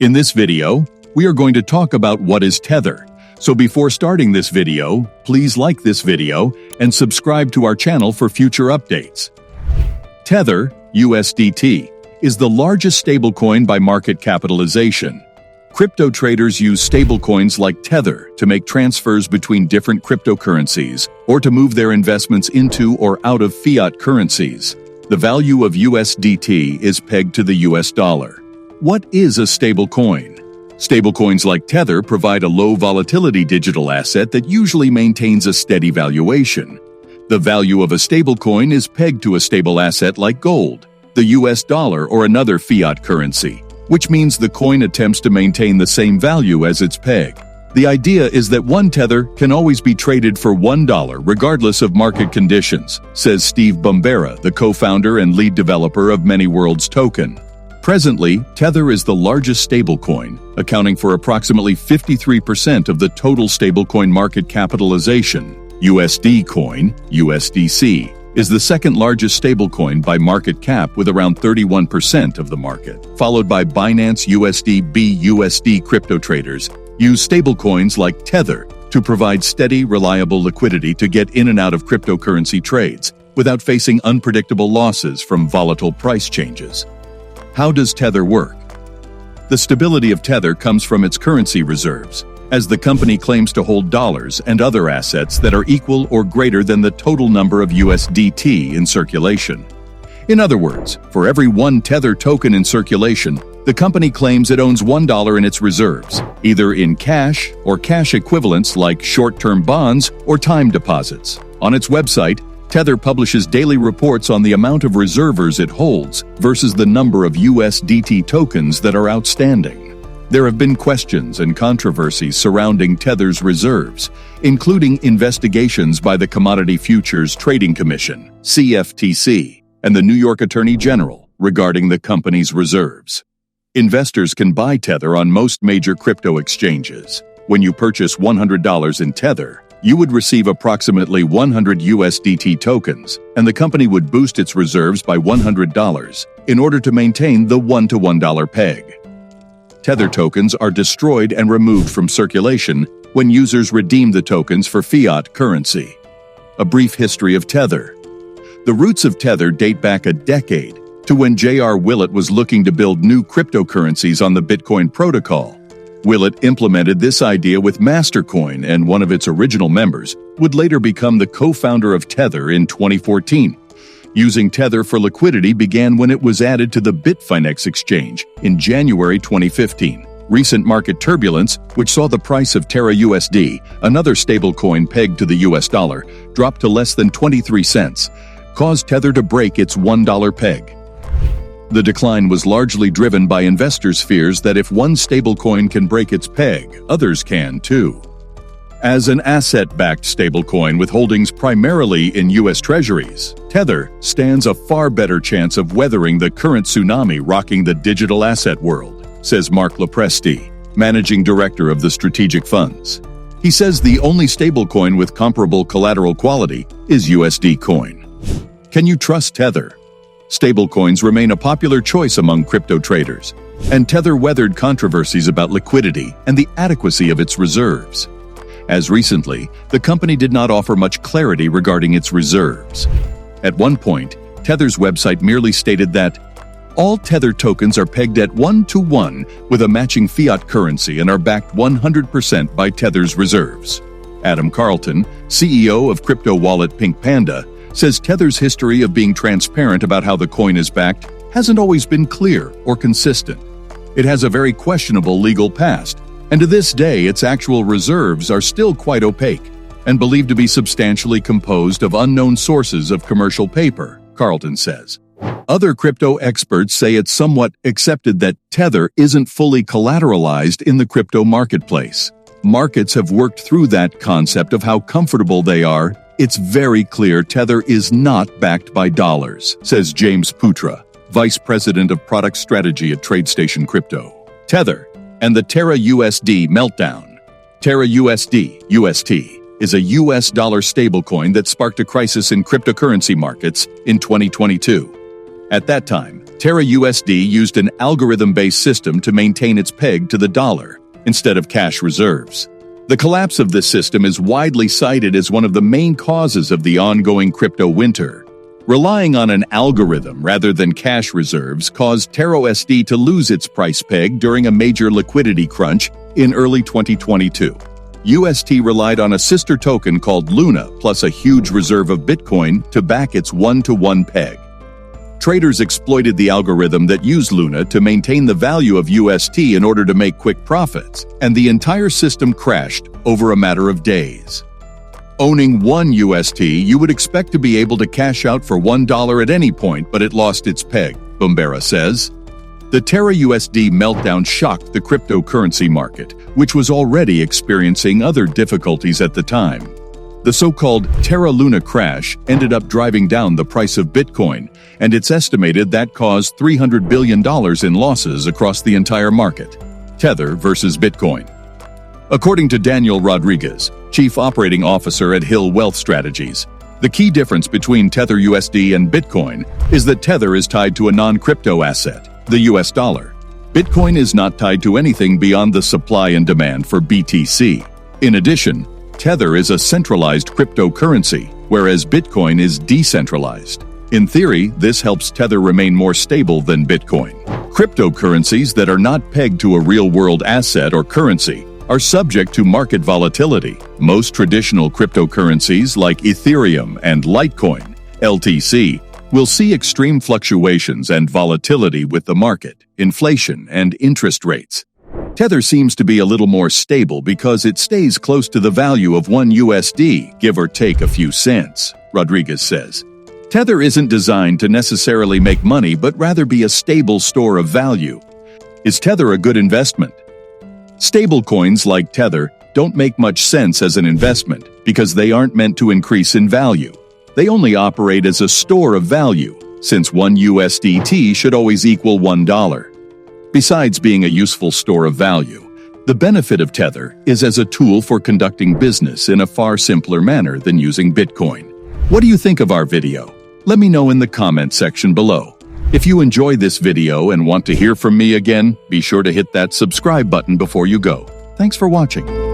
In this video, we are going to talk about what is Tether. So before starting this video, please like this video and subscribe to our channel for future updates. Tether, USDT, is the largest stablecoin by market capitalization. Crypto traders use stablecoins like Tether to make transfers between different cryptocurrencies or to move their investments into or out of fiat currencies. The value of USDT is pegged to the US dollar. What is a stablecoin? Stablecoins like Tether provide a low-volatility digital asset that usually maintains a steady valuation. The value of a stablecoin is pegged to a stable asset like gold, the US dollar, or another fiat currency, which means the coin attempts to maintain the same value as its peg. The idea is that one Tether can always be traded for $1 regardless of market conditions, says Steve Bombera, the co-founder and lead developer of Many Worlds token. Presently, Tether is the largest stablecoin, accounting for approximately 53% of the total stablecoin market capitalization. USD Coin, USDC, is the second largest stablecoin by market cap with around 31% of the market, followed by Binance USD BUSD. Crypto traders use stablecoins like Tether to provide steady, reliable liquidity to get in and out of cryptocurrency trades without facing unpredictable losses from volatile price changes. How does Tether work? The stability of Tether comes from its currency reserves, as the company claims to hold dollars and other assets that are equal or greater than the total number of USDT in circulation. In other words, for every one Tether token in circulation, the company claims it owns $1 in its reserves, either in cash or cash equivalents like short-term bonds or time deposits. On its website, Tether publishes daily reports on the amount of reservers it holds versus the number of USDT tokens that are outstanding. There have been questions and controversies surrounding Tether's reserves, including investigations by the Commodity Futures Trading Commission, CFTC, and the New York Attorney General regarding the company's reserves. Investors can buy Tether on most major crypto exchanges. When you purchase $100 in Tether, you would receive approximately 100 USDT tokens, and the company would boost its reserves by $100 in order to maintain the $1 peg. Tether tokens are destroyed and removed from circulation when users redeem the tokens for fiat currency. A brief history of Tether. The roots of Tether date back a decade to when J.R. Willett was looking to build new cryptocurrencies on the Bitcoin protocol. Willett implemented this idea with Mastercoin, and one of its original members would later become the co-founder of Tether in 2014. Using Tether for liquidity began when it was added to the Bitfinex exchange in January 2015. Recent market turbulence, which saw the price of Terra USD, another stablecoin pegged to the US dollar, drop to less than 23 cents, caused Tether to break its $1 peg. The decline was largely driven by investors' fears that if one stablecoin can break its peg, others can too. As an asset-backed stablecoin with holdings primarily in U.S. Treasuries, Tether stands a far better chance of weathering the current tsunami rocking the digital asset world, says Mark Lopresti, managing director of the Strategic Funds. He says the only stablecoin with comparable collateral quality is USD Coin. Can you trust Tether? Stablecoins remain a popular choice among crypto traders, and Tether weathered controversies about liquidity and the adequacy of its reserves. As recently, the company did not offer much clarity regarding its reserves. At one point, Tether's website merely stated that all Tether tokens are pegged at 1-to-1 with a matching fiat currency and are backed 100% by Tether's reserves. Adam Carlton, CEO of crypto wallet Pink Panda, says Tether's history of being transparent about how the coin is backed hasn't always been clear or consistent. It has a very questionable legal past, and to this day its actual reserves are still quite opaque and believed to be substantially composed of unknown sources of commercial paper, Carlton says. Other crypto experts say it's somewhat accepted that Tether isn't fully collateralized in the crypto marketplace. Markets have worked through that concept of how comfortable they are. It's very clear Tether is not backed by dollars, says James Putra, Vice President of Product Strategy at TradeStation Crypto. Tether and the Terra USD meltdown. Terra USD, UST, is a US dollar stablecoin that sparked a crisis in cryptocurrency markets in 2022. At that time, Terra USD used an algorithm-based system to maintain its peg to the dollar instead of cash reserves. The collapse of this system is widely cited as one of the main causes of the ongoing crypto winter. Relying on an algorithm rather than cash reserves caused Terra USD to lose its price peg during a major liquidity crunch in early 2022. UST relied on a sister token called Luna plus a huge reserve of Bitcoin to back its one-to-one peg. Traders exploited the algorithm that used Luna to maintain the value of UST in order to make quick profits, and the entire system crashed over a matter of days. Owning one UST, you would expect to be able to cash out for $1 at any point, but it lost its peg, Bombera says. The Terra USD meltdown shocked the cryptocurrency market, which was already experiencing other difficulties at the time. The so-called Terra Luna crash ended up driving down the price of Bitcoin, and it's estimated that caused $300 billion in losses across the entire market. Tether versus Bitcoin. According to Daniel Rodriguez, Chief Operating Officer at Hill Wealth Strategies, the key difference between Tether USD and Bitcoin is that Tether is tied to a non-crypto asset, the US dollar. Bitcoin is not tied to anything beyond the supply and demand for BTC. In addition, Tether is a centralized cryptocurrency, whereas Bitcoin is decentralized. In theory, this helps Tether remain more stable than Bitcoin. Cryptocurrencies that are not pegged to a real-world asset or currency are subject to market volatility. Most traditional cryptocurrencies like Ethereum and Litecoin, LTC, will see extreme fluctuations and volatility with the market, inflation, and interest rates. Tether seems to be a little more stable because it stays close to the value of one USD, give or take a few cents, Rodriguez says. Tether isn't designed to necessarily make money, but rather be a stable store of value. Is Tether a good investment? Stablecoins like Tether don't make much sense as an investment because they aren't meant to increase in value. They only operate as a store of value, since one USDT should always equal $1. Besides being a useful store of value, the benefit of Tether is as a tool for conducting business in a far simpler manner than using Bitcoin. What do you think of our video? Let me know in the comment section below. If you enjoyed this video and want to hear from me again, be sure to hit that subscribe button before you go. Thanks for watching.